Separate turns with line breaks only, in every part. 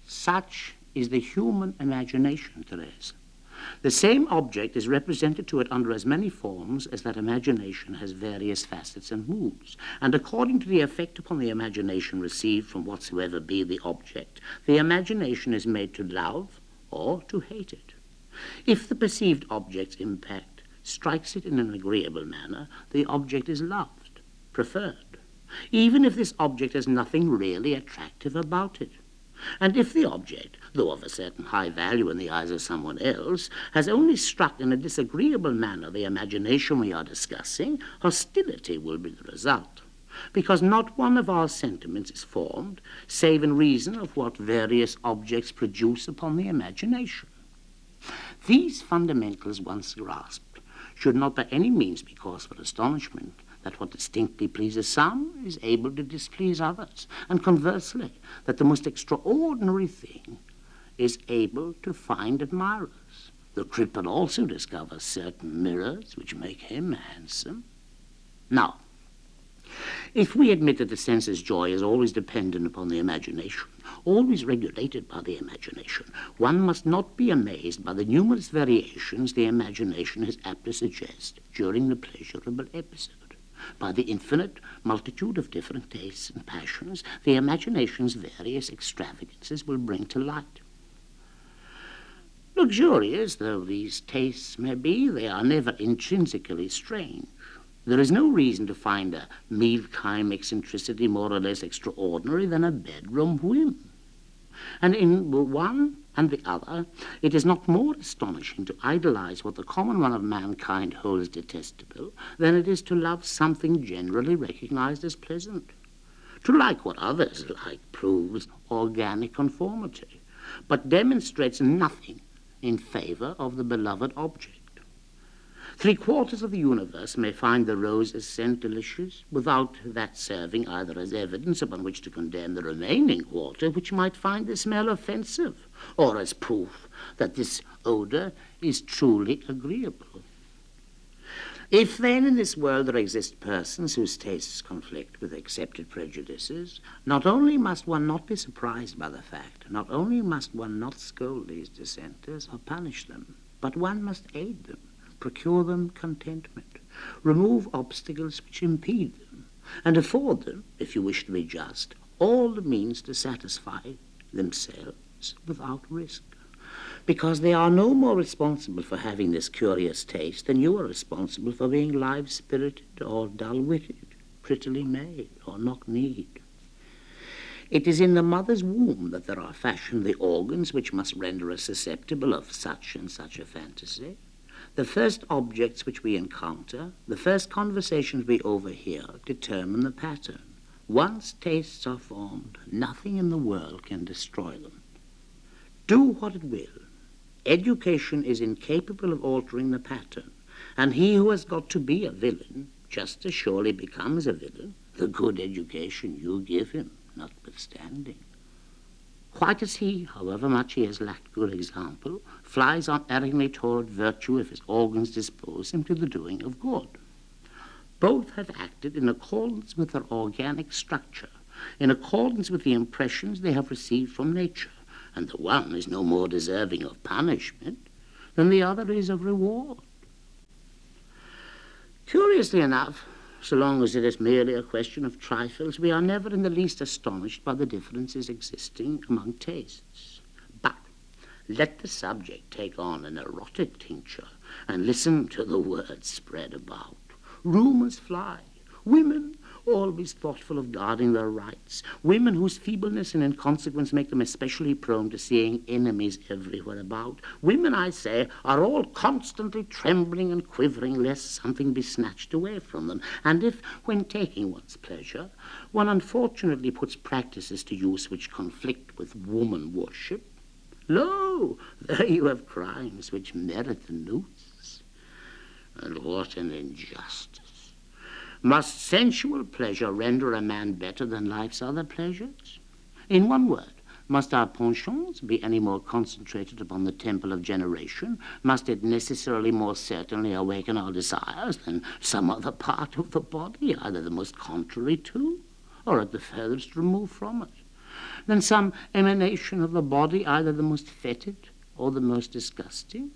Such is the human imagination, Therese. The same object is represented to it under as many forms as that imagination has various facets and moods, and according to the effect upon the imagination received from whatsoever be the object, the imagination is made to love or to hate it. If the perceived object's impact strikes it in an agreeable manner, the object is loved, preferred, even if this object has nothing really attractive about it. And if the object, though of a certain high value in the eyes of someone else, has only struck in a disagreeable manner the imagination we are discussing, hostility will be the result, because not one of our sentiments is formed, save in reason of what various objects produce upon the imagination. These fundamentals once grasped should not by any means be cause for astonishment, that what distinctly pleases some is able to displease others, and conversely, that the most extraordinary thing is able to find admirers. The cripple also discovers certain mirrors which make him handsome. Now, if we admit that the sense's joy is always dependent upon the imagination, always regulated by the imagination, one must not be amazed by the numerous variations the imagination is apt to suggest during the pleasurable episode. By the infinite multitude of different tastes and passions, the imagination's various extravagances will bring to light. Luxurious though these tastes may be, they are never intrinsically strange. There is no reason to find a mealtime eccentricity more or less extraordinary than a bedroom whim. And in one and the other, it is not more astonishing to idolize what the common run of mankind holds detestable than it is to love something generally recognized as pleasant. To like what others like proves organic conformity, but demonstrates nothing in favor of the beloved object. 3/4 of the universe may find the rose's scent delicious, without that serving either as evidence upon which to condemn the remaining quarter, which might find the smell offensive, or as proof that this odor is truly agreeable. If then in this world there exist persons whose tastes conflict with accepted prejudices, not only must one not be surprised by the fact, not only must one not scold these dissenters or punish them, but one must aid them, procure them contentment, remove obstacles which impede them, and afford them, if you wish to be just, all the means to satisfy themselves without risk, because they are no more responsible for having this curious taste than you are responsible for being live-spirited or dull-witted, prettily made or knock-kneed. It is in the mother's womb that there are fashioned the organs which must render us susceptible of such and such a fantasy. The first objects which we encounter, the first conversations we overhear, determine the pattern. Once tastes are formed, nothing in the world can destroy them. Do what it will, education is incapable of altering the pattern, and he who has got to be a villain just as surely becomes a villain, the good education you give him notwithstanding. Quite as he, however much he has lacked good example, flies unerringly toward virtue if his organs dispose him to the doing of good. Both have acted in accordance with their organic structure, in accordance with the impressions they have received from nature, and the one is no more deserving of punishment than the other is of reward. Curiously enough, so long as it is merely a question of trifles, we are never in the least astonished by the differences existing among tastes. But let the subject take on an erotic tincture and listen to the words spread about. Rumors fly. Women, always thoughtful of guarding their rights. Women whose feebleness and inconsequence make them especially prone to seeing enemies everywhere about. Women, I say, are all constantly trembling and quivering lest something be snatched away from them. And if, when taking one's pleasure, one unfortunately puts practices to use which conflict with woman worship, lo, there you have crimes which merit the noose. And what an injustice! Must sensual pleasure render a man better than life's other pleasures? In one word, must our penchants be any more concentrated upon the temple of generation? Must it necessarily more certainly awaken our desires than some other part of the body, either the most contrary to, or at the furthest remove from it? than some emanation of the body, either the most fetid or the most disgusting?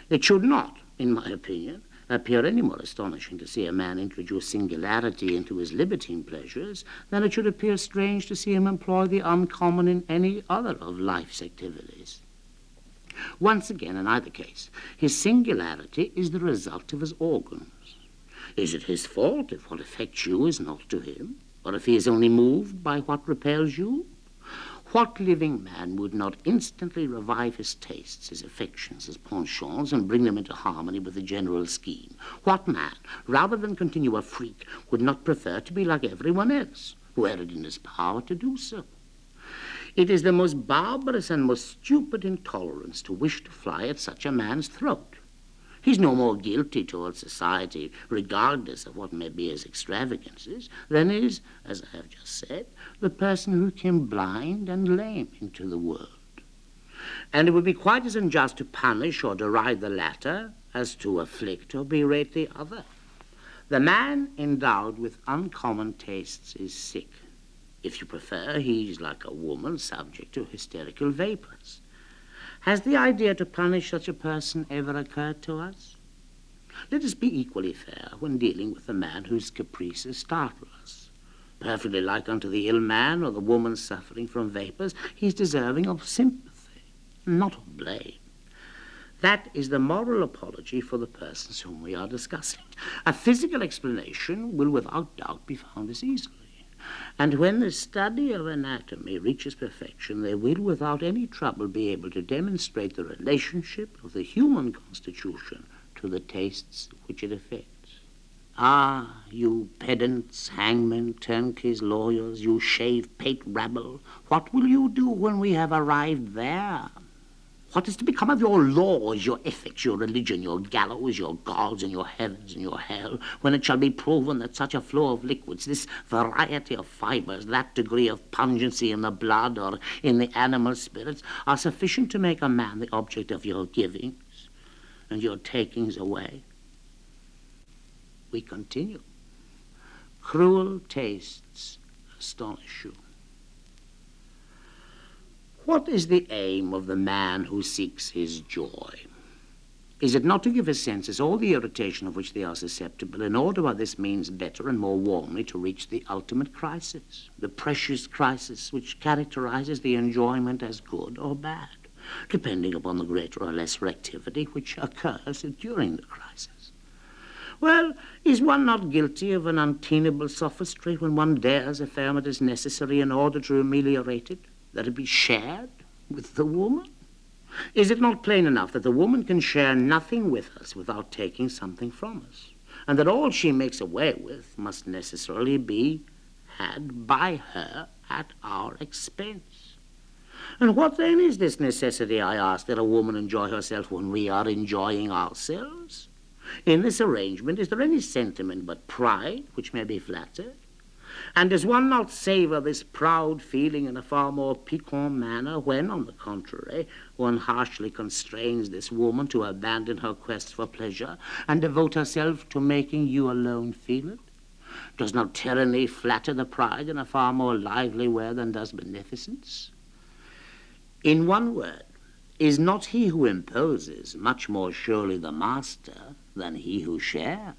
It should not, in my opinion, appear any more astonishing to see a man introduce singularity into his libertine pleasures than it should appear strange to see him employ the uncommon in any other of life's activities. Once again, in either case, his singularity is the result of his organs. Is it his fault if what affects you is not to him, or if he is only moved by what repels you? What living man would not instantly revive his tastes, his affections, his penchants, and bring them into harmony with the general scheme? What man, rather than continue a freak, would not prefer to be like everyone else, were it in his power to do so? It is the most barbarous and most stupid intolerance to wish to fly at such a man's throat. He's no more guilty towards society, regardless of what may be his extravagances, than is, as I have just said, the person who came blind and lame into the world. And it would be quite as unjust to punish or deride the latter as to afflict or berate the other. The man endowed with uncommon tastes is sick. If you prefer, he's like a woman subject to hysterical vapors. Has the idea to punish such a person ever occurred to us? Let us be equally fair when dealing with a man whose caprices startle us. Perfectly like unto the ill man or the woman suffering from vapors, he's deserving of sympathy, not of blame. That is the moral apology for the persons whom we are discussing. A physical explanation will without doubt be found as easily. And when the study of anatomy reaches perfection, they will without any trouble be able to demonstrate the relationship of the human constitution to the tastes which it affects. Ah, you pedants, hangmen, turnkeys, lawyers, you shave-pate rabble, what will you do when we have arrived there? What is to become of your laws, your ethics, your religion, your gallows, your gods, and your heavens, and your hell, when it shall be proven that such a flow of liquids, this variety of fibers, that degree of pungency in the blood or in the animal spirits, are sufficient to make a man the object of your givings and your takings away? We continue. Cruel tastes astonish you. What is the aim of the man who seeks his joy? Is it not to give his senses all the irritation of which they are susceptible, in order by this means better and more warmly to reach the ultimate crisis, the precious crisis which characterizes the enjoyment as good or bad, depending upon the greater or lesser activity which occurs during the crisis? Well, is one not guilty of an untenable sophistry when one dares affirm it is necessary in order to ameliorate it, that it be shared with the woman? Is it not plain enough that the woman can share nothing with us without taking something from us, and that all she makes away with must necessarily be had by her at our expense? And what then is this necessity, I ask, that a woman enjoy herself when we are enjoying ourselves? In this arrangement, is there any sentiment but pride which may be flattered? And does one not savor this proud feeling in a far more piquant manner when, on the contrary, one harshly constrains this woman to abandon her quest for pleasure and devote herself to making you alone feel it? Does not tyranny flatter the pride in a far more lively way than does beneficence? In one word, is not he who imposes much more surely the master than he who shares?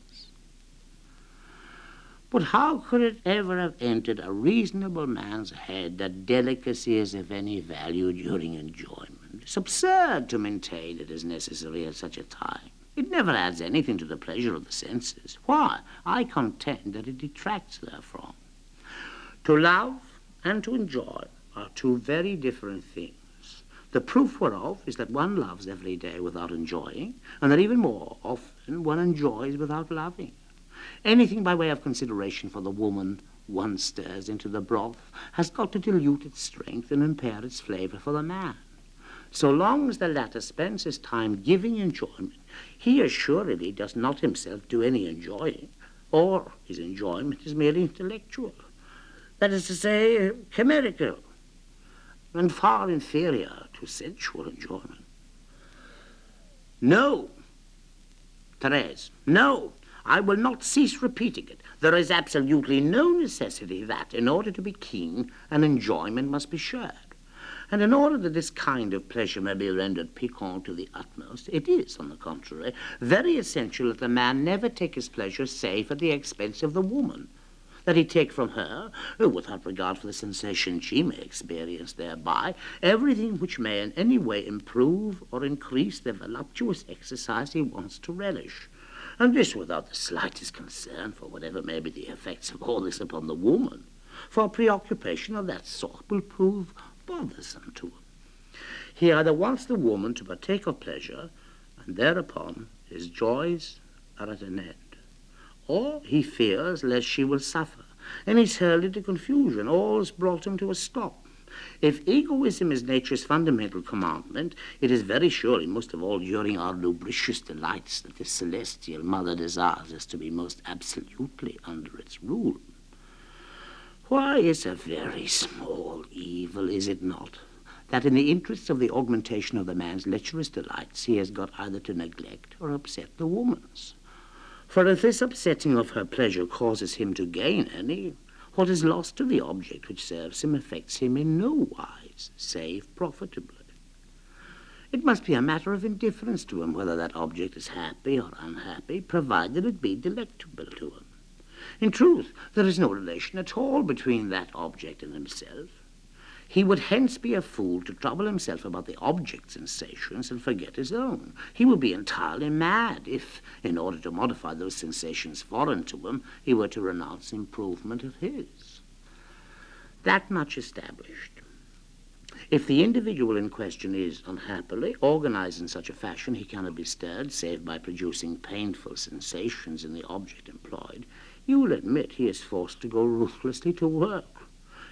But how could it ever have entered a reasonable man's head that delicacy is of any value during enjoyment? It's absurd to maintain it is necessary at such a time. It never adds anything to the pleasure of the senses. Why? I contend that it detracts therefrom. To love and to enjoy are two very different things. The proof whereof is that one loves every day without enjoying, and that even more often one enjoys without loving. Anything by way of consideration for the woman one stirs into the broth has got to dilute its strength and impair its flavor for the man. So long as the latter spends his time giving enjoyment, he assuredly does not himself do any enjoying, or his enjoyment is merely intellectual. That is to say, chimerical, and far inferior to sensual enjoyment. No, Therese, no. I will not cease repeating it. There is absolutely no necessity that, in order to be keen, an enjoyment must be shared. And in order that this kind of pleasure may be rendered piquant to the utmost, it is, on the contrary, very essential that the man never take his pleasure save at the expense of the woman, that he take from her, without regard for the sensation she may experience thereby, everything which may in any way improve or increase the voluptuous exercise he wants to relish, and this without the slightest concern for whatever may be the effects of all this upon the woman, for preoccupation of that sort will prove bothersome to him. He either wants the woman to partake of pleasure, and thereupon his joys are at an end, or he fears lest she will suffer, and is hurled into confusion, or is brought him to a stop. If egoism is nature's fundamental commandment, it is very surely most of all during our lubricious delights that the celestial mother desires us to be most absolutely under its rule. Why, it's a very small evil, is it not, that in the interests of the augmentation of the man's lecherous delights he has got either to neglect or upset the woman's. For if this upsetting of her pleasure causes him to gain any, what is lost to the object which serves him affects him in no wise, save profitably. It must be a matter of indifference to him whether that object is happy or unhappy, provided it be delectable to him. In truth, there is no relation at all between that object and himself. He would hence be a fool to trouble himself about the object's sensations and forget his own. He would be entirely mad if, in order to modify those sensations foreign to him, he were to renounce improvement of his. That much established, if the individual in question is, unhappily, organized in such a fashion he cannot be stirred save by producing painful sensations in the object employed, you will admit he is forced to go ruthlessly to work,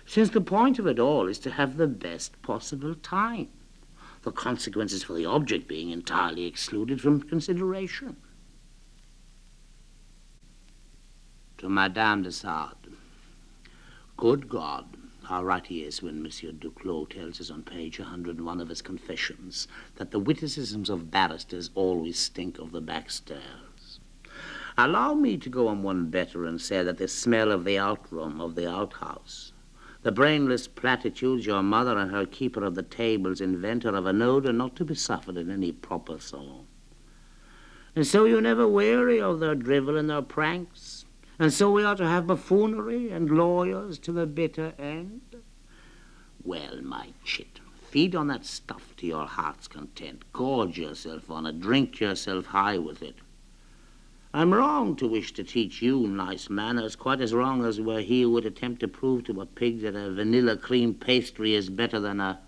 since the point of it all is to have the best possible time, the consequences for the object being entirely excluded from consideration. To Madame de Sade. Good God, how right he is when Monsieur Duclos tells us on page 101 of his Confessions that the witticisms of barristers always stink of the backstairs. Allow me to go on one better and say that the smell of the outroom, of the outhouse, the brainless platitudes your mother and her keeper of the tables invent are of an odor not to be suffered in any proper salon. And so you never weary of their drivel and their pranks, and so we are to have buffoonery and lawyers to the bitter end? Well, my chit, feed on that stuff to your heart's content, gorge yourself on it, drink yourself high with it. I'm wrong to wish to teach you nice manners, quite as wrong as were he who would attempt to prove to a pig that a vanilla cream pastry is better than a...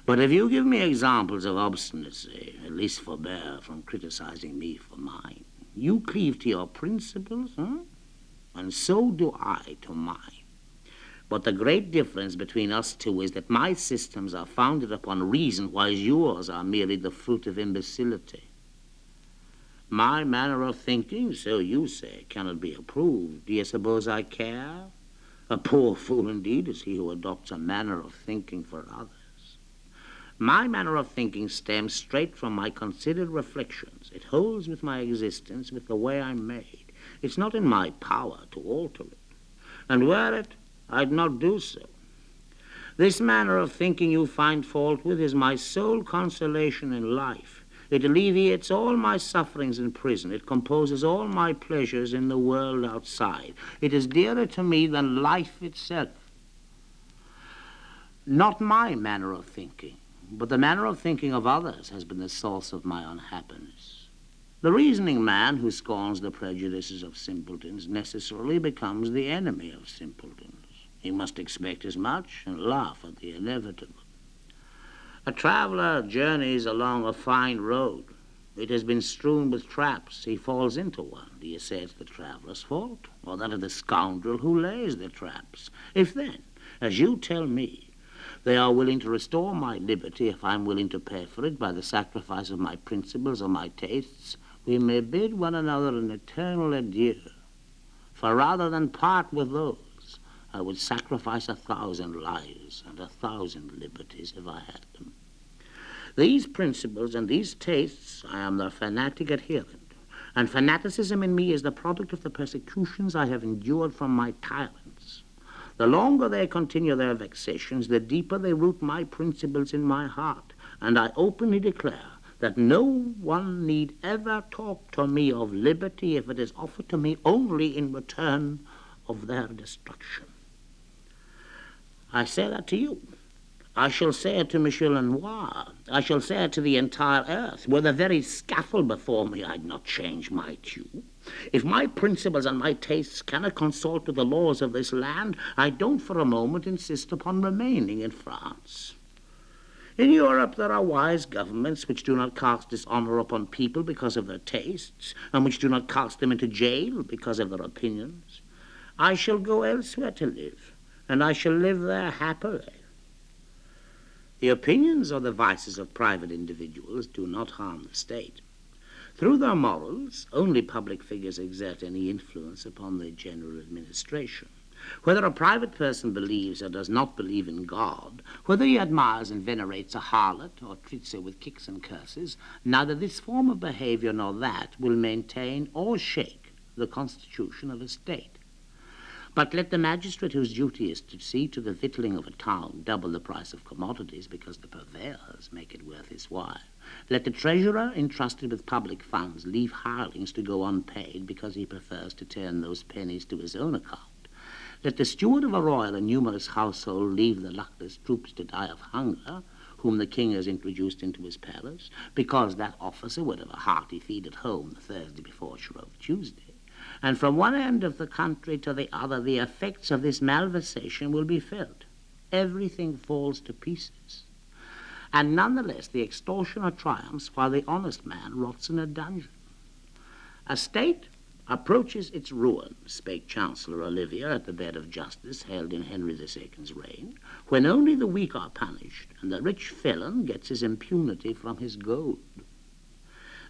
But if you give me examples of obstinacy, at least forbear from criticizing me for mine. You cleave to your principles, and so do I to mine. But the great difference between us two is that my systems are founded upon reason, while yours are merely the fruit of imbecility. My manner of thinking, so you say, cannot be approved. Do you suppose I care? A poor fool indeed is he who adopts a manner of thinking for others. My manner of thinking stems straight from my considered reflections. It holds with my existence, with the way I'm made. It's not in my power to alter it. And were it, I'd not do so. This manner of thinking you find fault with is my sole consolation in life. It alleviates all my sufferings in prison. It composes all my pleasures in the world outside. It is dearer to me than life itself. Not my manner of thinking, but the manner of thinking of others has been the source of my unhappiness. The reasoning man who scorns the prejudices of simpletons necessarily becomes the enemy of simpletons. He must expect as much and laugh at the inevitable. A traveler journeys along a fine road. It has been strewn with traps. He falls into one. Do you say it's the traveler's fault, or that of the scoundrel who lays the traps? If then, as you tell me, they are willing to restore my liberty if I'm willing to pay for it by the sacrifice of my principles or my tastes, we may bid one another an eternal adieu. For rather than part with those, I would sacrifice 1,000 lives and 1,000 liberties if I had them. These principles and these tastes, I am their fanatic adherent, and fanaticism in me is the product of the persecutions I have endured from my tyrants. The longer they continue their vexations, the deeper they root my principles in my heart, and I openly declare that no one need ever talk to me of liberty if it is offered to me only in return of their destruction. I say that to you. I shall say it to Monsieur Lenoir. I shall say it to the entire earth. Were the very scaffold before me, I'd not change my tune. If my principles and my tastes cannot consort with the laws of this land, I don't for a moment insist upon remaining in France. In Europe there are wise governments which do not cast dishonor upon people because of their tastes, and which do not cast them into jail because of their opinions. I shall go elsewhere to live, and I shall live there happily. The opinions or the vices of private individuals do not harm the state. Through their morals, only public figures exert any influence upon the general administration. Whether a private person believes or does not believe in God, whether he admires and venerates a harlot or treats her with kicks and curses, neither this form of behavior nor that will maintain or shake the constitution of a state. But let the magistrate whose duty is to see to the victualling of a town double the price of commodities because the purveyors make it worth his while. Let the treasurer entrusted with public funds leave hirelings to go unpaid because he prefers to turn those pennies to his own account. Let the steward of a royal and numerous household leave the luckless troops to die of hunger, whom the king has introduced into his palace, because that officer would have a hearty feed at home the Thursday before Shrove Tuesday. And from one end of the country to the other, the effects of this malversation will be felt. Everything falls to pieces. And nonetheless, the extortioner triumphs while the honest man rots in a dungeon. A state approaches its ruin, spake Chancellor Olivier at the bed of justice held in Henry II's reign, when only the weak are punished, and the rich felon gets his impunity from his gold.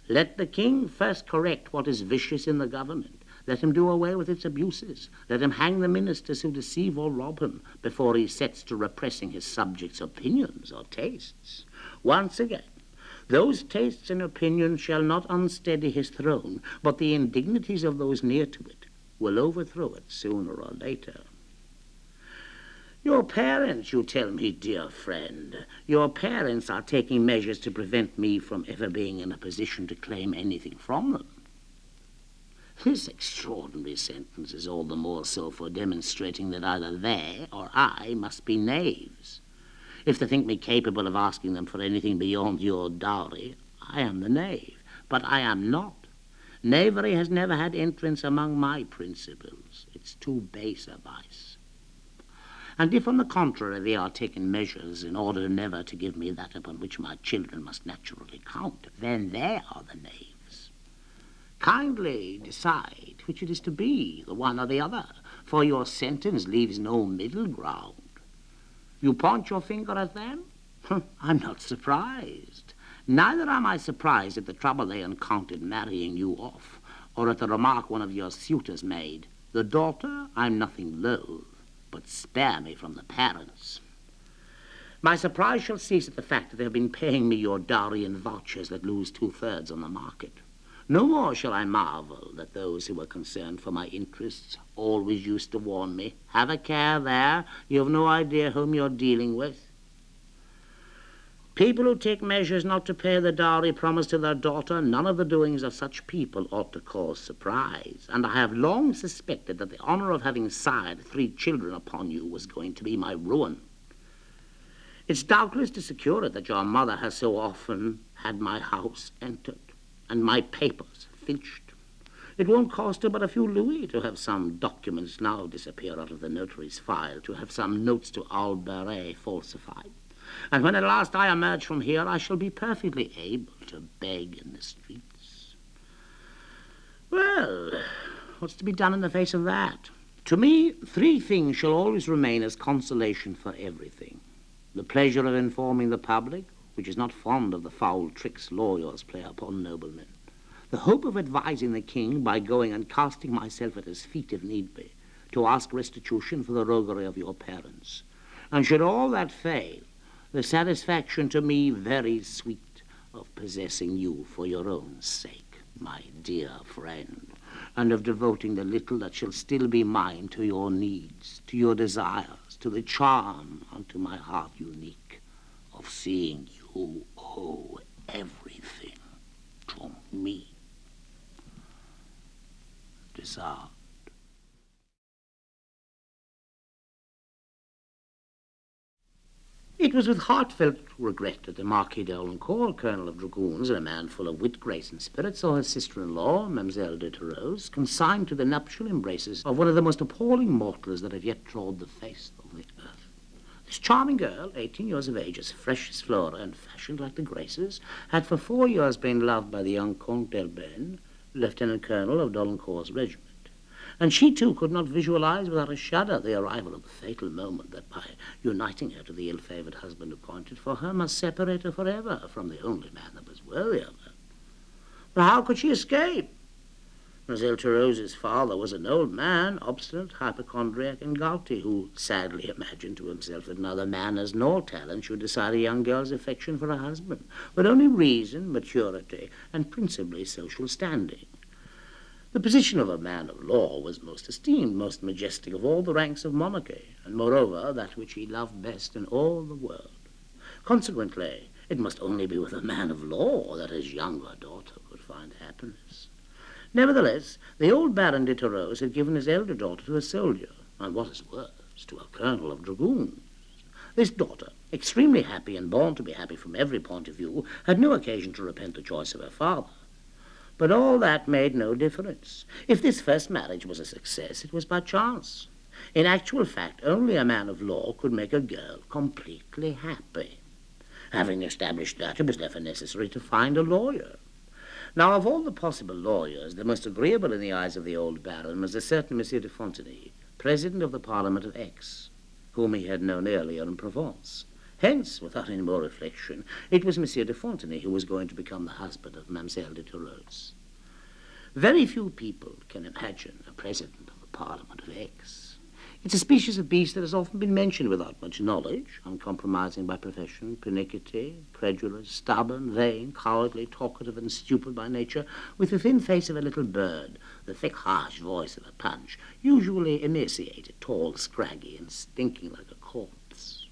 Let the king first correct what is vicious in the government. Let him do away with its abuses. Let him hang the ministers who deceive or rob him before he sets to repressing his subjects' opinions or tastes. Once again, those tastes and opinions shall not unsteady his throne, but the indignities of those near to it will overthrow it sooner or later. Your parents, you tell me, dear friend, your parents are taking measures to prevent me from ever being in a position to claim anything from them. This extraordinary sentence is all the more so for demonstrating that either they or I must be knaves. If they think me capable of asking them for anything beyond your dowry, I am the knave, but I am not. Knavery has never had entrance among my principles. It's too base a vice. And if, on the contrary, they are taking measures in order never to give me that upon which my children must naturally count, then they are the knaves. Kindly decide which it is to be, the one or the other, for your sentence leaves no middle ground. You point your finger at them? I'm not surprised. Neither am I surprised at the trouble they encountered marrying you off, or at the remark one of your suitors made. The daughter I'm nothing loath, but spare me from the parents. My surprise shall cease at the fact that they have been paying me your dowry in vouchers that lose 2/3 on the market. No more shall I marvel that those who were concerned for my interests always used to warn me, have a care there, you have no idea whom you're dealing with. People who take measures not to pay the dowry promised to their daughter, none of the doings of such people ought to cause surprise, and I have long suspected that the honor of having sired 3 children upon you was going to be my ruin. It's doubtless to secure it that your mother has so often had my house entered and my papers filched. It won't cost her but a few louis to have some documents now disappear out of the notary's file, to have some notes to Alberet falsified. And when at last I emerge from here, I shall be perfectly able to beg in the streets. Well, what's to be done in the face of that? To me, 3 things shall always remain as consolation for everything. The pleasure of informing the public, which is not fond of the foul tricks lawyers play upon noblemen. The hope of advising the king by going and casting myself at his feet if need be, to ask restitution for the roguery of your parents. And should all that fail, the satisfaction to me very sweet of possessing you for your own sake, my dear friend, and of devoting the little that shall still be mine to your needs, to your desires, to the charm unto my heart unique of seeing you owe everything to me. De Sade. It was with heartfelt regret that the Marquis de Sade, Colonel of Dragoons, and a man full of wit, grace, and spirit, saw his sister-in-law, Mademoiselle de Thouars, consigned to the nuptial embraces of one of the most appalling mortals that have yet trod the face of the earth. This charming girl, 18 years of age, as fresh as Flora and fashioned like the Graces, had for 4 years been loved by the young Comte d'Elben, Lieutenant Colonel of Dolencourt's regiment. And she, too, could not visualize without a shudder the arrival of the fatal moment that, by uniting her to the ill-favored husband appointed for her, must separate her forever from the only man that was worthy of her. But how could she escape? Mademoiselle Thouars' father was an old man, obstinate, hypochondriac, and gouty, who sadly imagined to himself that neither manners nor talent should decide a young girl's affection for a husband, but only reason, maturity, and principally social standing. The position of a man of law was most esteemed, most majestic of all the ranks of monarchy, and moreover that which he loved best in all the world. Consequently, it must only be with a man of law that his younger daughter could find happiness. Nevertheless, the old Baron de Thouars had given his elder daughter to a soldier, and what is worse, to a colonel of dragoons. This daughter, extremely happy and born to be happy from every point of view, had no occasion to repent the choice of her father. But all that made no difference. If this first marriage was a success, it was by chance. In actual fact, only a man of law could make a girl completely happy. Having established that, it was therefore necessary to find a lawyer. Now, of all the possible lawyers, the most agreeable in the eyes of the old baron was a certain Monsieur de Fontenay, president of the Parliament of Aix, whom he had known earlier in Provence. Hence, without any more reflection, it was Monsieur de Fontenay who was going to become the husband of Mademoiselle de Thouars. Very few people can imagine a president of the Parliament of Aix. It's a species of beast that has often been mentioned without much knowledge, uncompromising by profession, pernickety, credulous, stubborn, vain, cowardly, talkative, and stupid by nature, with the thin face of a little bird, the thick, harsh voice of a punch, usually emaciated, tall, scraggy, and stinking like a corpse.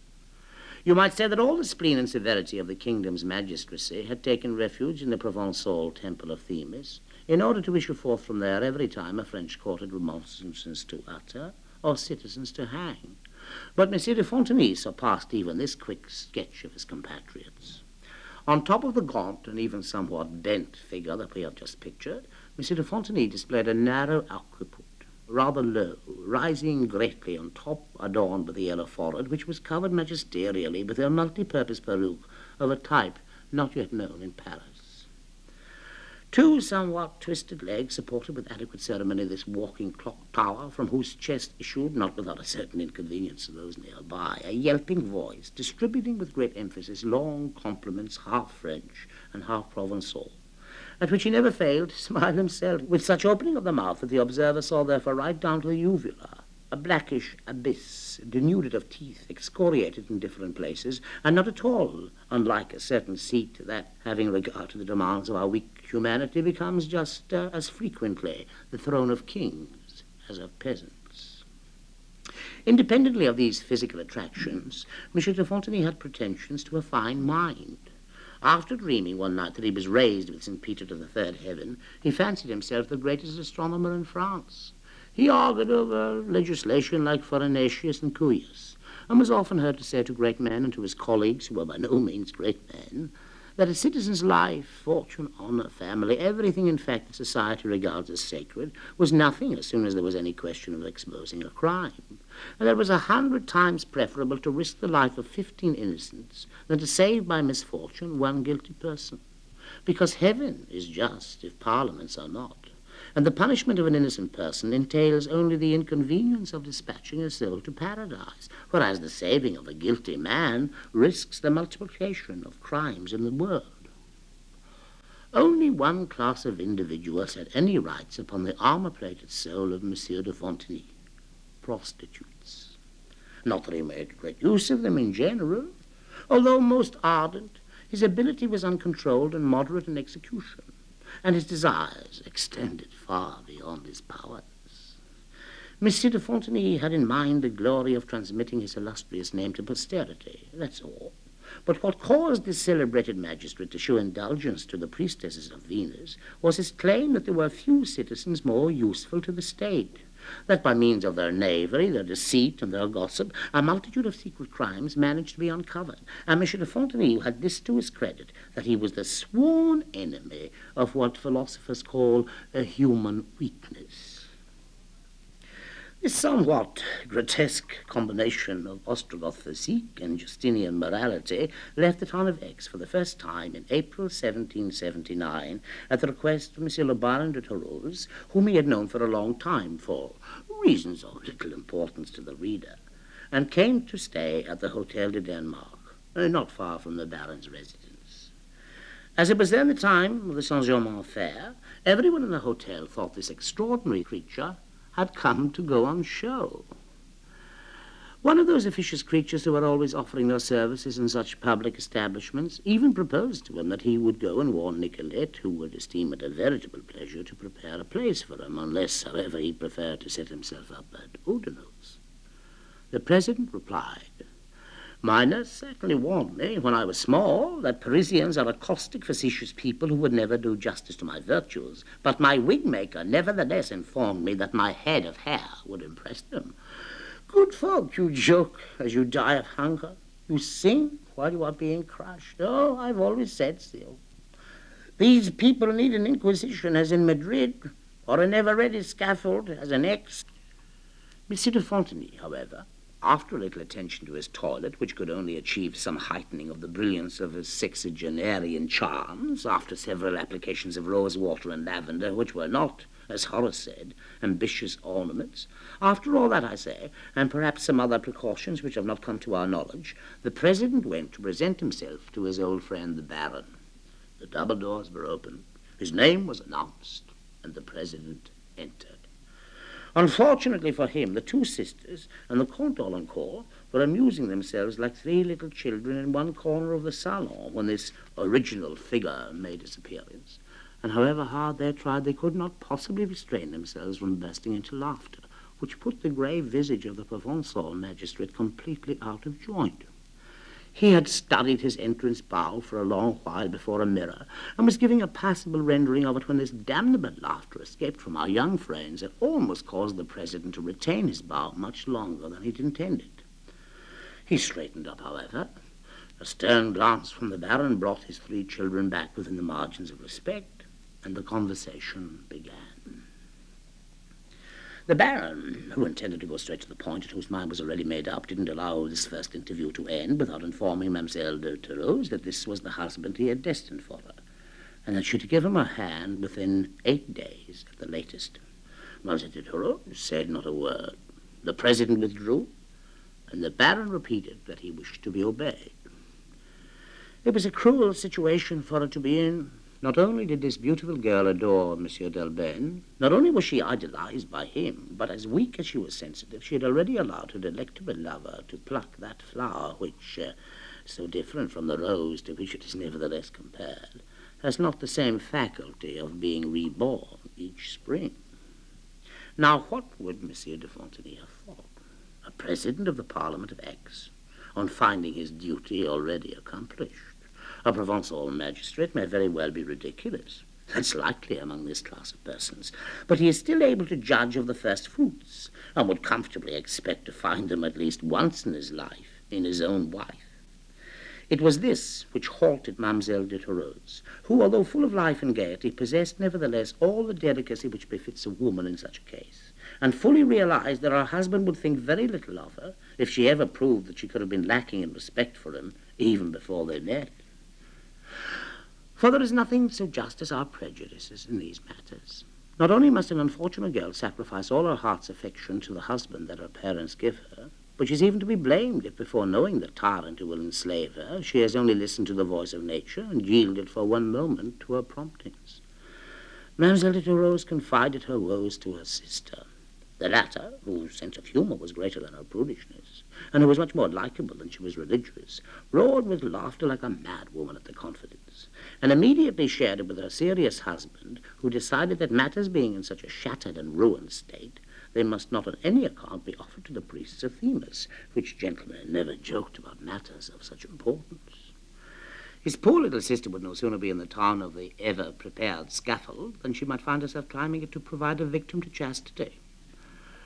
You might say that all the spleen and severity of the kingdom's magistracy had taken refuge in the Provençal temple of Themis, in order to issue forth from there every time a French court had remonstrances to utter or citizens to hang. But Monsieur de Fontenay surpassed even this quick sketch of his compatriots. On top of the gaunt and even somewhat bent figure that we have just pictured, Monsieur de Fontenay displayed a narrow occiput, rather low, rising greatly on top, adorned with a yellow forehead, which was covered magisterially with a multi-purpose peruke of a type not yet known in Paris. Two somewhat twisted legs supported with adequate ceremony this walking clock tower, from whose chest issued, not without a certain inconvenience to those nearby, a yelping voice, distributing with great emphasis long compliments, half French and half Provençal, at which he never failed to smile himself, with such opening of the mouth that the observer saw therefore right down to the uvula, a blackish abyss, denuded of teeth, excoriated in different places, and not at all unlike a certain seat that, having regard to the demands of our weak humanity, becomes just as frequently the throne of kings as of peasants. Independently of these physical attractions, M. de Fontenay had pretensions to a fine mind. After dreaming one night that he was raised with St. Peter to the third heaven, he fancied himself the greatest astronomer in France. He argued over legislation like Pharinaceus and Cuyus, and was often heard to say to great men and to his colleagues, who were by no means great men, that a citizen's life, fortune, honor, family, everything in fact that society regards as sacred, was nothing as soon as there was any question of exposing a crime, and that it was 100 times preferable to risk the life of 15 innocents than to save by misfortune one guilty person, because heaven is just if parliaments are not, and the punishment of an innocent person entails only the inconvenience of dispatching a soul to paradise, whereas the saving of a guilty man risks the multiplication of crimes in the world. Only one class of individuals had any rights upon the armor-plated soul of Monsieur de Fontenay: prostitutes. Not that he made great use of them in general, Although most ardent, his ability was uncontrolled and moderate in execution, and his desires extended far beyond his powers. Monsieur de Fontenay had in mind the glory of transmitting his illustrious name to posterity, that's all. But what caused this celebrated magistrate to show indulgence to the priestesses of Venus was his claim that there were few citizens more useful to the state, that by means of their knavery, their deceit, and their gossip, a multitude of secret crimes managed to be uncovered. And Monsieur de Fontenay had this to his credit, that he was the sworn enemy of what philosophers call a human weakness. This somewhat grotesque combination of Ostrogoth physique and Justinian morality left the town of Aix for the first time in April 1779 at the request of M. le Baron de Toulouse, whom he had known for a long time for reasons of little importance to the reader, and came to stay at the Hotel de Denmark, not far from the Baron's residence. As it was then the time of the Saint-Germain fair, everyone in the hotel thought this extraordinary creature had come to go on show. One of those officious creatures who are always offering their services in such public establishments even proposed to him that he would go and warn Nicolette, who would esteem it a veritable pleasure to prepare a place for him, unless, however, he preferred to set himself up at Oudinot's. The president replied, "My nurse certainly warned me when I was small that Parisians are a caustic, facetious people who would never do justice to my virtues, but my wig-maker nevertheless informed me that my head of hair would impress them. Good folk, you joke as you die of hunger. You sing while you are being crushed. Oh, I've always said so. These people need an inquisition as in Madrid, or a never-ready scaffold as in Aix." Monsieur de Fontenay, however, after a little attention to his toilet, which could only achieve some heightening of the brilliance of his sexagenarian charms, after several applications of rose water and lavender, which were not, as Horace said, ambitious ornaments, after all that, I say, and perhaps some other precautions which have not come to our knowledge, the president went to present himself to his old friend the Baron. The double doors were opened, his name was announced, and the president entered. Unfortunately for him, the two sisters and the Comte d'Alencourt were amusing themselves like three little children in one corner of the salon when this original figure made his appearance. And however hard they tried, they could not possibly restrain themselves from bursting into laughter, which put the grave visage of the Provençal magistrate completely out of joint. He had studied his entrance bow for a long while before a mirror, and was giving a passable rendering of it when this damnable laughter escaped from our young friends and almost caused the president to retain his bow much longer than he'd intended. He straightened up, however. A stern glance from the Baron brought his three children back within the margins of respect, and the conversation began. The Baron, who intended to go straight to the point and whose mind was already made up, didn't allow this first interview to end without informing Mademoiselle de Toulouse that this was the husband he had destined for her, and that she should give him her hand within 8 days at the latest. Mademoiselle de Toulouse said not a word. The president withdrew, and the Baron repeated that he wished to be obeyed. It was a cruel situation for her to be in. Not only did this beautiful girl adore Monsieur d'Albane, not only was she idolized by him, but as weak as she was sensitive, she had already allowed her delectable lover to pluck that flower which, so different from the rose to which it is nevertheless compared, has not the same faculty of being reborn each spring. Now, what would Monsieur de Fontenay have thought? A president of the Parliament of Aix, on finding his duty already accomplished. A Provençal magistrate may very well be ridiculous. That's likely among this class of persons. But he is still able to judge of the first fruits, and would comfortably expect to find them at least once in his life in his own wife. It was this which halted Mademoiselle de Toulouse, who, although full of life and gaiety, possessed nevertheless all the delicacy which befits a woman in such a case, and fully realized that her husband would think very little of her if she ever proved that she could have been lacking in respect for him even before they met. For there is nothing so just as our prejudices in these matters. Not only must an unfortunate girl sacrifice all her heart's affection to the husband that her parents give her, but she's even to be blamed if before knowing the tyrant who will enslave her, she has only listened to the voice of nature and yielded for one moment to her promptings. Mademoiselle de Toulouse confided her woes to her sister, The latter, whose sense of humour was greater than her prudishness, and who was much more likeable than she was religious, roared with laughter like a mad woman at the confidence, and immediately shared it with her serious husband, who decided that matters being in such a shattered and ruined state, they must not on any account be offered to the priests of Themis, which gentleman never joked about matters of such importance. His poor little sister would no sooner be in the town of the ever-prepared scaffold than she might find herself climbing it to provide a victim to chastity.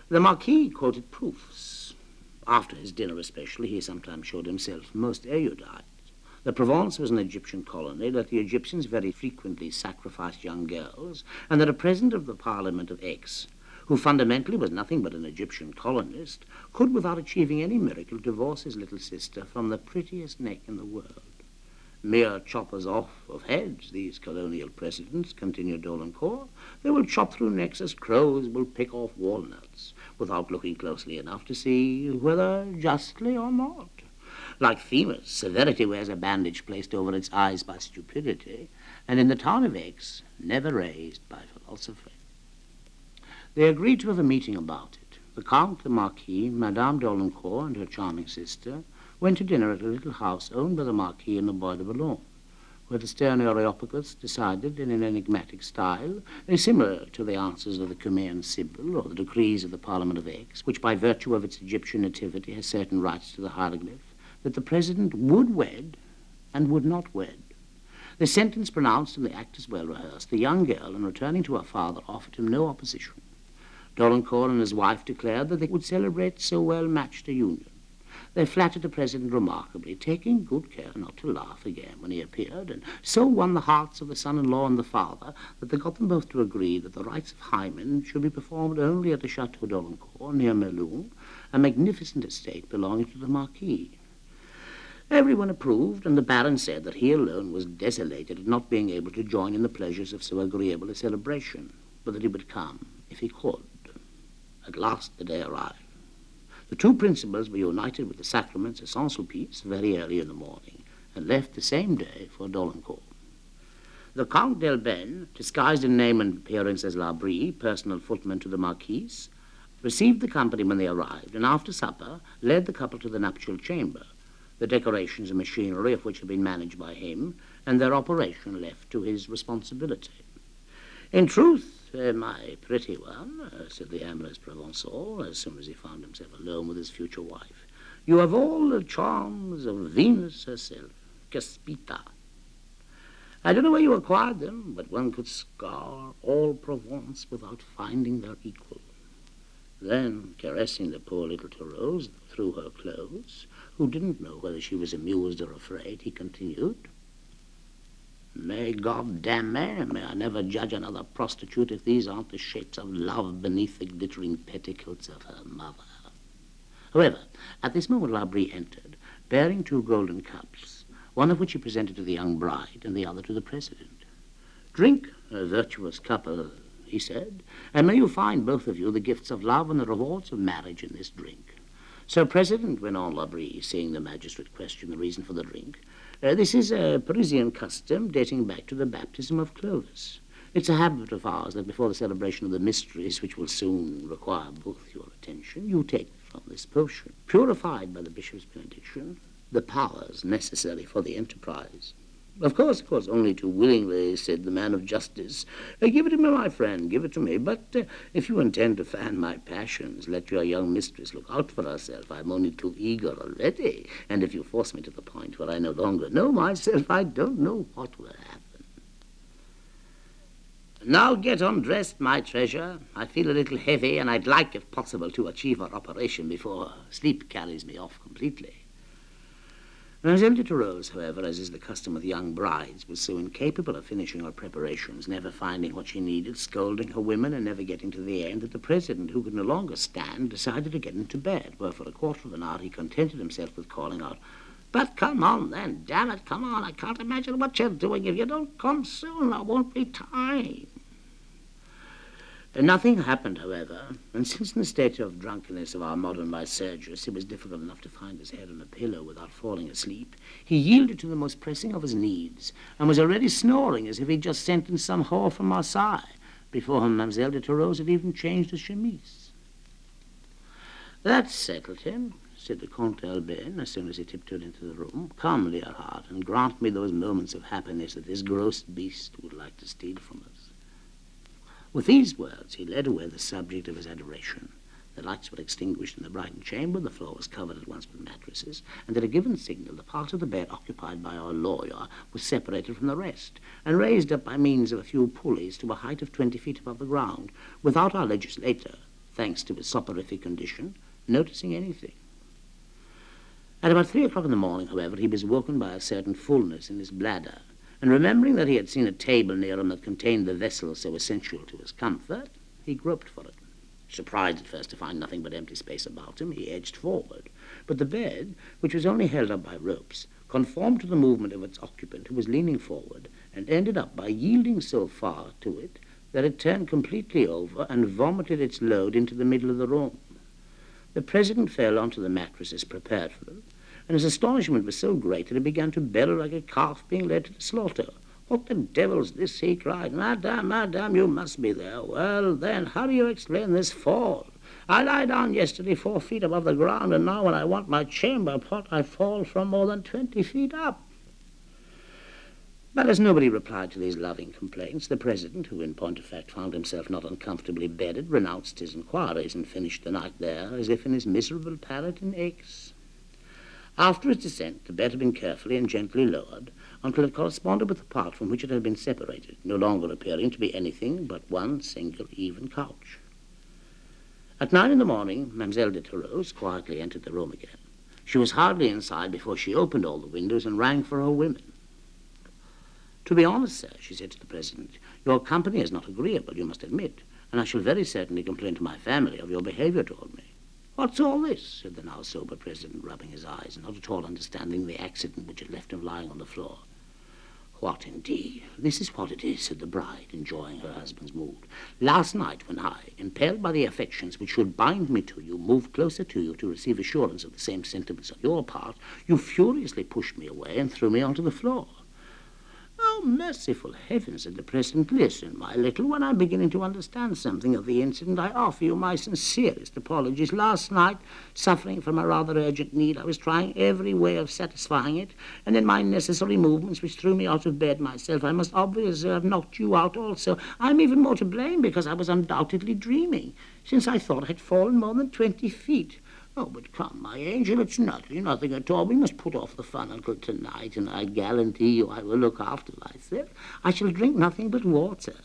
The Marquis quoted proofs. After his dinner especially, he sometimes showed himself most erudite. The Provence was an Egyptian colony, that the Egyptians very frequently sacrificed young girls, and that a president of the Parliament of Aix, who fundamentally was nothing but an Egyptian colonist, could, without achieving any miracle, divorce his little sister from the prettiest neck in the world. Mere choppers off of heads, these colonial presidents, continued Dolencourt. They will chop through necks as crows will pick off walnuts, without looking closely enough to see whether justly or not. Like Themis, severity wears a bandage placed over its eyes by stupidity, and in the town of Aix, never raised by philosophy. They agreed to have a meeting about it. The Count, the Marquis, Madame Dolencourt, and her charming sister went to dinner at a little house owned by the Marquis in the Bois de Boulogne, where the stern Areopagus decided in an enigmatic style, similar to the answers of the Cumean Sibyl or the decrees of the Parliament of Aix, which by virtue of its Egyptian nativity has certain rights to the hieroglyph, that the president would wed and would not wed. The sentence pronounced and the act as well rehearsed, the young girl, in returning to her father, offered him no opposition. Dolencourt and his wife declared that they would celebrate so well-matched a union. They flattered the president remarkably, taking good care not to laugh again when he appeared, and so won the hearts of the son-in-law and the father that they got them both to agree that the rites of hymen should be performed only at the Chateau Dolencourt, near Melun, a magnificent estate belonging to the Marquis. Everyone approved, and the Baron said that he alone was desolated at not being able to join in the pleasures of so agreeable a celebration, but that he would come if he could. At last the day arrived. The two principals were united with the sacraments at Saint-Sulpice very early in the morning, and left the same day for Dolencourt. The Count d'Elben, disguised in name and appearance as Labrie, personal footman to the Marquise, received the company when they arrived, and after supper led the couple to the nuptial chamber, the decorations and machinery of which had been managed by him, and their operation left to his responsibility. In truth, my pretty one, said the amorous Provençal, as soon as he found himself alone with his future wife, you have all the charms of Venus herself, Caspita. I don't know where you acquired them, but one could scour all Provence without finding their equal. Then, caressing the poor little Therese through her clothes, who didn't know whether she was amused or afraid, he continued, May God damn me, may I never judge another prostitute if these aren't the shapes of love beneath the glittering petticoats of her mother. However, at this moment Labrie entered, bearing two golden cups, one of which he presented to the young bride and the other to the president. Drink, a virtuous couple, he said, and may you find, both of you, the gifts of love and the rewards of marriage in this drink. So, President, went on Labrie, seeing the magistrate question the reason for the drink, this is a Parisian custom dating back to the baptism of Clovis. It's a habit of ours that before the celebration of the mysteries, which will soon require both your attention, you take from this potion, purified by the bishop's benediction, the powers necessary for the enterprise. Of course, only too willingly, said the man of justice. Give it to me, my friend, give it to me. But if you intend to fan my passions, let your young mistress look out for herself. I'm only too eager already. And if you force me to the point where I no longer know myself, I don't know what will happen. Now get undressed, my treasure. I feel a little heavy, and I'd like, if possible, to achieve our operation before sleep carries me off completely. Mademoiselle de Therese, however, as is the custom with young brides, was so incapable of finishing her preparations, never finding what she needed, scolding her women, and never getting to the end, that the president, who could no longer stand, decided to get into bed, where for a quarter of an hour he contented himself with calling out, But come on, then, damn it, come on, I can't imagine what you're doing. If you don't come soon, there won't be time. Nothing happened, however, and since in the state of drunkenness of our modern lycurgus it was difficult enough to find his head on a pillow without falling asleep, he yielded to the most pressing of his needs, and was already snoring as if he'd just sentenced some whore from Marseille, before Mademoiselle de Therese had even changed his chemise. That settled him, said the Comte Albin, as soon as he tiptoed into the room. Come, dear heart, and grant me those moments of happiness that this gross beast would like to steal from us. With these words, he led away the subject of his adoration. The lights were extinguished in the Brighton chamber, the floor was covered at once with mattresses, and at a given signal, the part of the bed occupied by our lawyer was separated from the rest, and raised up by means of a few pulleys to a height of 20 feet above the ground, without our legislator, thanks to his soporific condition, noticing anything. At about 3 o'clock in the morning, however, he was woken by a certain fullness in his bladder, and remembering that he had seen a table near him that contained the vessel so essential to his comfort, he groped for it. Surprised at first to find nothing but empty space about him, he edged forward. But the bed, which was only held up by ropes, conformed to the movement of its occupant, who was leaning forward, and ended up by yielding so far to it that it turned completely over and vomited its load into the middle of the room. The president fell onto the mattresses prepared for them, and his astonishment was so great that he began to bellow like a calf being led to the slaughter. "What the devil's this?" he cried. Madame, you must be there. Well, then, how do you explain this fall? I lie down yesterday 4 feet above the ground, and now when I want my chamber pot, I fall from more than 20 feet up." But as nobody replied to these loving complaints, the president, who in point of fact found himself not uncomfortably bedded, renounced his inquiries and finished the night there as if in his miserable pallet in Aix. After his descent, the bed had been carefully and gently lowered until it corresponded with the part from which it had been separated, no longer appearing to be anything but one single even couch. At 9 in the morning, Mademoiselle de Terreuse quietly entered the room again. She was hardly inside before she opened all the windows and rang for her women. "To be honest, sir," she said to the president, "your company is not agreeable, you must admit, and I shall very certainly complain to my family of your behavior toward me." "What's all this?" said the now sober president, rubbing his eyes, and not at all understanding the accident which had left him lying on the floor. "What, indeed? This is what it is," said the bride, enjoying her husband's mood. "Last night, when I, impelled by the affections which should bind me to you, moved closer to you to receive assurance of the same sentiments on your part, you furiously pushed me away and threw me onto the floor." "Oh, merciful heavens," said the president. "Listen, my little one, I'm beginning to understand something of the incident. I offer you my sincerest apologies. Last night, suffering from a rather urgent need, I was trying every way of satisfying it, and in my necessary movements, which threw me out of bed myself, I must obviously have knocked you out also. I'm even more to blame because I was undoubtedly dreaming, since I thought I had fallen more than 20 feet. Oh, but come, my angel, it's nothing at all. We must put off the fun until tonight, and I guarantee you I will look after myself. I shall drink nothing but water.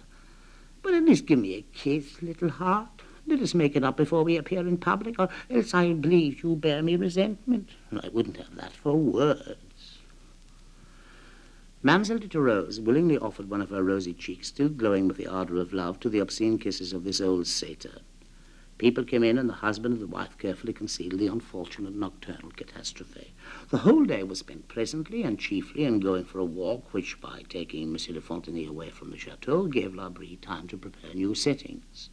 But at least give me a kiss, little heart. Let us make it up before we appear in public, or else I believe you bear me resentment. And I wouldn't have that for words." Mademoiselle de Terreuse willingly offered one of her rosy cheeks, still glowing with the ardour of love, to the obscene kisses of this old satyr. People came in, and the husband and the wife carefully concealed the unfortunate nocturnal catastrophe. The whole day was spent pleasantly and chiefly in going for a walk, which, by taking Monsieur de Fontenay away from the chateau, gave La Brie time to prepare new settings.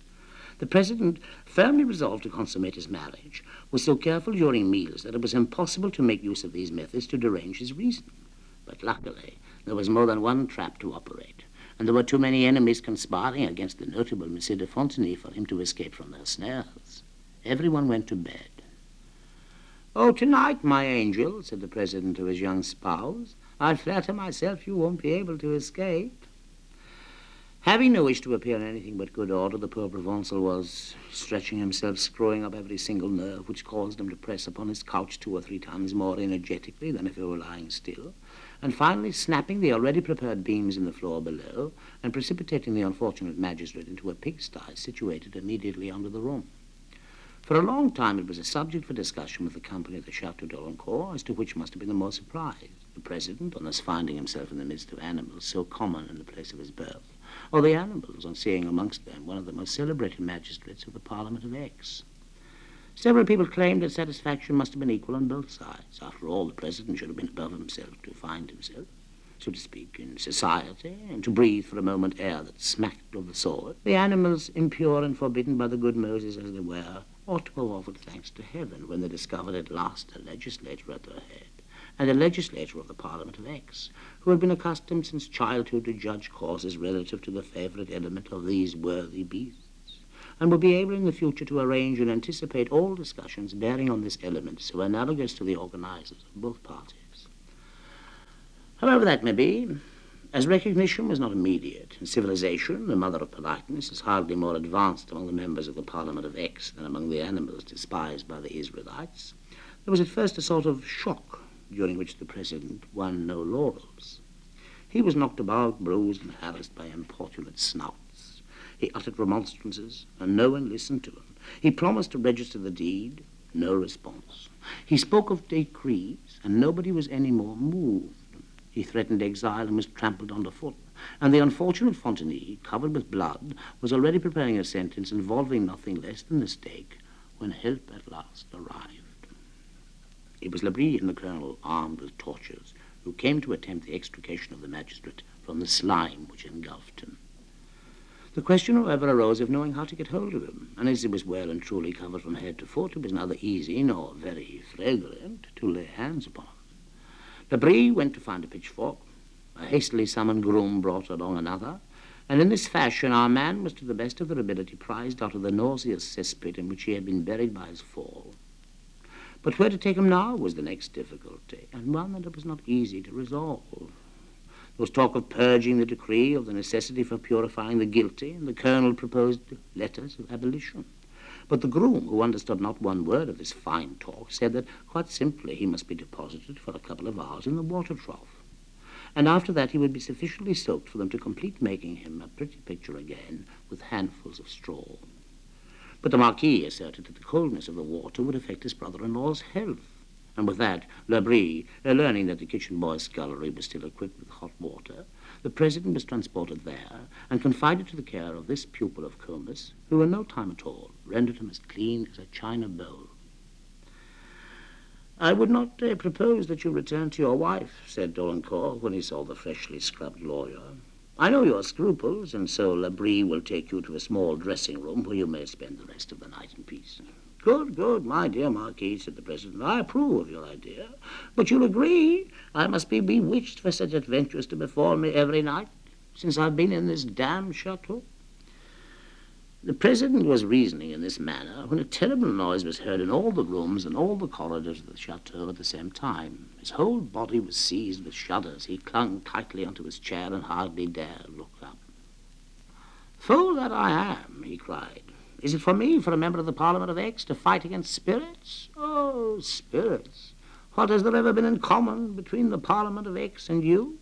The president, firmly resolved to consummate his marriage, was so careful during meals that it was impossible to make use of these methods to derange his reason. But luckily, there was more than one trap to operate, and there were too many enemies conspiring against the notable Monsieur de Fontenay for him to escape from their snares. Everyone went to bed. "Oh, tonight, my angel," said the president to his young spouse, "I flatter myself you won't be able to escape." Having no wish to appear in anything but good order, the poor Provençal was stretching himself, screwing up every single nerve, which caused him to press upon his couch 2 or 3 times more energetically than if he were lying still, and finally snapping the already prepared beams in the floor below and precipitating the unfortunate magistrate into a pigsty situated immediately under the room. For a long time it was a subject for discussion with the company at the Château d'Alencourt as to which must have been the more surprised, the president on thus finding himself in the midst of animals so common in the place of his birth, or the animals on seeing amongst them one of the most celebrated magistrates of the Parliament of Aix. Several people claimed that satisfaction must have been equal on both sides. After all, the president should have been above himself to find himself, so to speak, in society, and to breathe for a moment air that smacked of the sword. The animals, impure and forbidden by the good Moses as they were, ought to have offered thanks to heaven when they discovered at last a legislator at their head, and a legislator of the Parliament of Aix, who had been accustomed since childhood to judge causes relative to the favourite element of these worthy beasts, and would be able in the future to arrange and anticipate all discussions bearing on this element so analogous to the organizers of both parties. However that may be, as recognition was not immediate, and civilization, the mother of politeness, is hardly more advanced among the members of the Parliament of X than among the animals despised by the Israelites, there was at first a sort of shock, during which the President won no laurels. He was knocked about, bruised, and harassed by importunate snouts. He uttered remonstrances, and no one listened to him. He promised to register the deed, no response. He spoke of decrees, and nobody was any more moved. He threatened exile and was trampled underfoot. And the unfortunate Fontenay, covered with blood, was already preparing a sentence involving nothing less than the stake when help at last arrived. It was Labrie and the colonel, armed with torches, who came to attempt the extrication of the magistrate from the slime which engulfed him. The question, however, arose of knowing how to get hold of him, and as he was well and truly covered from head to foot, it was neither easy nor very fragrant to lay hands upon him. Labrie went to find a pitchfork. A hastily summoned groom brought along another, and in this fashion our man was to the best of their ability prized out of the nauseous cesspit in which he had been buried by his fall. But where to take him now was the next difficulty, and one that it was not easy to resolve. There was talk of purging the decree, of the necessity for purifying the guilty, and the colonel proposed letters of abolition. But the groom, who understood not one word of this fine talk, said that, quite simply, he must be deposited for a couple of hours in the water trough. And after that he would be sufficiently soaked for them to complete making him a pretty picture again with handfuls of straw. But the Marquis asserted that the coldness of the water would affect his brother-in-law's health. And with that, Labrie, learning that the kitchen boy's scullery was still equipped with hot water, the President was transported there and confided to the care of this pupil of Comus, who in no time at all rendered him as clean as a china bowl. "I would not propose that you return to your wife," said Dolencourt when he saw the freshly scrubbed lawyer. "I know your scruples, and so Labrie will take you to a small dressing-room where you may spend the rest of the night in peace." "Good, good, my dear Marquis," said the President. "I approve of your idea. But you'll agree I must be bewitched for such adventures to befall me every night since I've been in this damned chateau." The President was reasoning in this manner when a terrible noise was heard in all the rooms and all the corridors of the chateau at the same time. His whole body was seized with shudders. He clung tightly onto his chair and hardly dared look up. "Fool that I am," he cried. "Is it for me, for a member of the Parliament of X, to fight against spirits? Oh, spirits! What has there ever been in common between the Parliament of X and you?"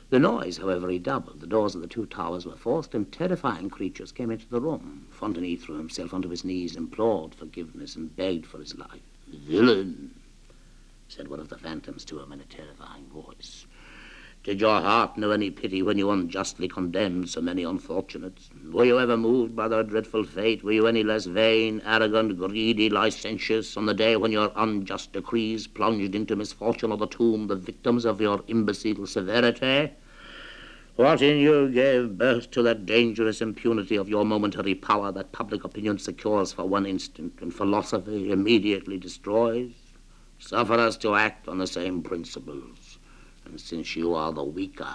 The noise, however, redoubled. The doors of the two towers were forced, and terrifying creatures came into the room. Fontenay threw himself onto his knees, implored forgiveness, and begged for his life. "Villain," said one of the phantoms to him in a terrifying voice, "did your heart know any pity when you unjustly condemned so many unfortunates? Were you ever moved by their dreadful fate? Were you any less vain, arrogant, greedy, licentious on the day when your unjust decrees plunged into misfortune or the tomb the victims of your imbecile severity? What in you gave birth to that dangerous impunity of your momentary power that public opinion secures for one instant and philosophy immediately destroys? Suffer us to act on the same principles. And since you are the weaker,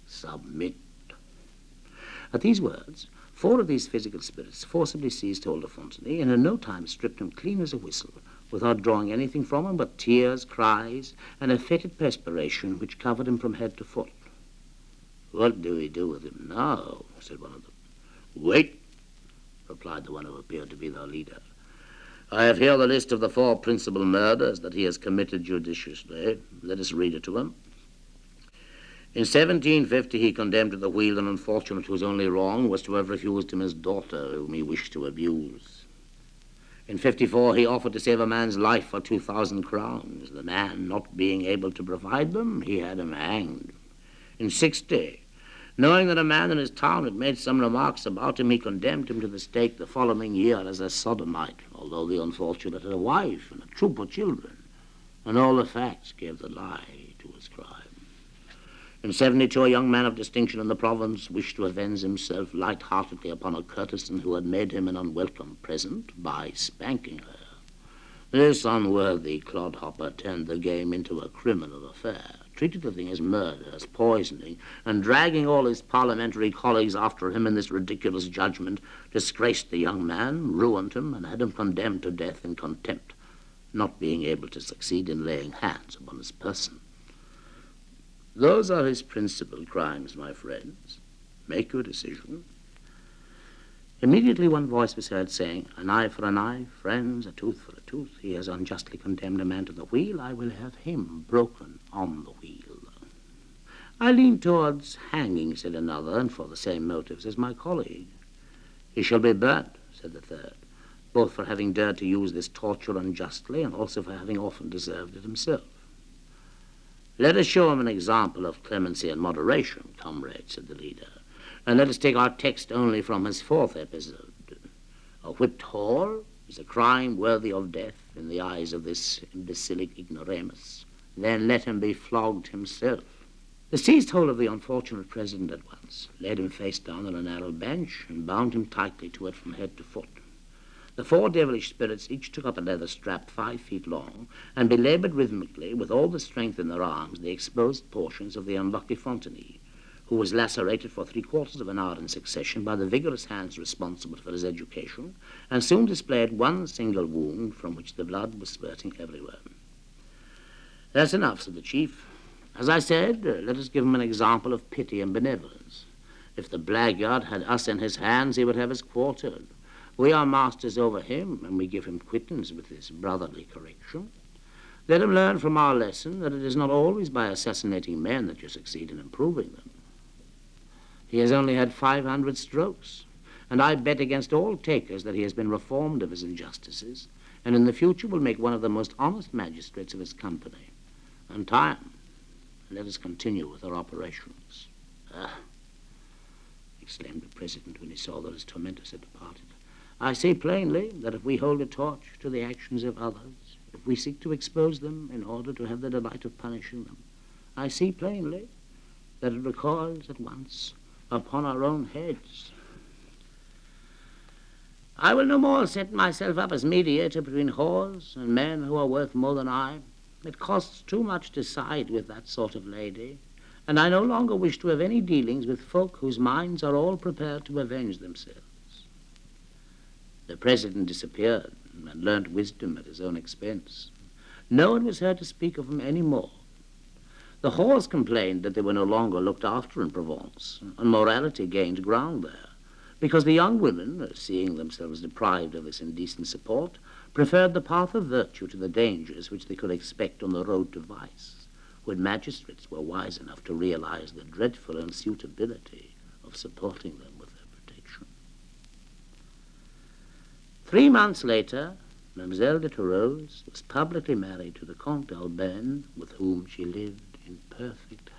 submit." At these words, 4 of these physical spirits forcibly seized hold of Fontenay and in no time stripped him clean as a whistle, without drawing anything from him but tears, cries, and a fetid perspiration which covered him from head to foot. "What do we do with him now?" said one of them. "Wait," replied the one who appeared to be their leader. "I have here the list of the 4 principal murders that he has committed judiciously. Let us read it to him. In 1750 he condemned to the wheel an unfortunate whose only wrong was to have refused him his daughter, whom he wished to abuse. In 54 he offered to save a man's life for 2,000 crowns. The man not being able to provide them, he had him hanged. In 60, knowing that a man in his town had made some remarks about him, he condemned him to the stake the following year as a sodomite, although the unfortunate had a wife and a troop of children, and all the facts gave the lie to his crime. In 72, a young man of distinction in the province wished to avenge himself light-heartedly upon a courtesan who had made him an unwelcome present by spanking her. This unworthy clodhopper turned the game into a criminal affair, treated the thing as murder, as poisoning, and dragging all his parliamentary colleagues after him in this ridiculous judgment, disgraced the young man, ruined him, and had him condemned to death in contempt, not being able to succeed in laying hands upon his person. Those are his principal crimes, my friends. Make your decision. Immediately one voice was heard saying, "An eye for an eye, friends, a tooth for a tooth. He has unjustly condemned a man to the wheel. I will have him broken on the wheel." "I lean towards hanging," said another, and for the same motives as my colleague. "He shall be burnt," said the third, both for having dared to use this torture unjustly and also for having often deserved it himself. "Let us show him an example of clemency and moderation, comrades," said the leader. "And let us take our text only from his fourth episode. A whipped whore is a crime worthy of death in the eyes of this imbecilic ignoramus. Then let him be flogged himself." They seized hold of the unfortunate president at once, laid him face down on a narrow bench, and bound him tightly to it from head to foot. The four devilish spirits each took up a leather strap 5 feet long, and belaboured rhythmically, with all the strength in their arms, the exposed portions of the unlucky Fontenay, who was lacerated for 3/4 of an hour in succession by the vigorous hands responsible for his education, and soon displayed one single wound from which the blood was spurting everywhere. "That's enough," said the chief. "As I said, let us give him an example of pity and benevolence. If the blackguard had us in his hands, he would have us quartered. We are masters over him, and we give him quittance with this brotherly correction. Let him learn from our lesson that it is not always by assassinating men that you succeed in improving them. He has only had 500 strokes, and I bet against all takers that he has been reformed of his injustices, and in the future will make one of the most honest magistrates of his company. Untie him, and let us continue with our operations." "Ah," exclaimed the president when he saw that his tormentors had departed. "I see plainly that if we hold a torch to the actions of others, if we seek to expose them in order to have the delight of punishing them, I see plainly that it recoils at once upon our own heads. I will no more set myself up as mediator between whores and men who are worth more than I. It costs too much to side with that sort of lady, and I no longer wish to have any dealings with folk whose minds are all prepared to avenge themselves." The president disappeared and learnt wisdom at his own expense. No one was heard to speak of him any more. The whores complained that they were no longer looked after in Provence, and morality gained ground there, because the young women, seeing themselves deprived of this indecent support, preferred the path of virtue to the dangers which they could expect on the road to vice, when magistrates were wise enough to realize the dreadful unsuitability of supporting them with their protection. 3 months later, Mademoiselle de Toureuse was publicly married to the Comte d'Albane, with whom she lived in perfect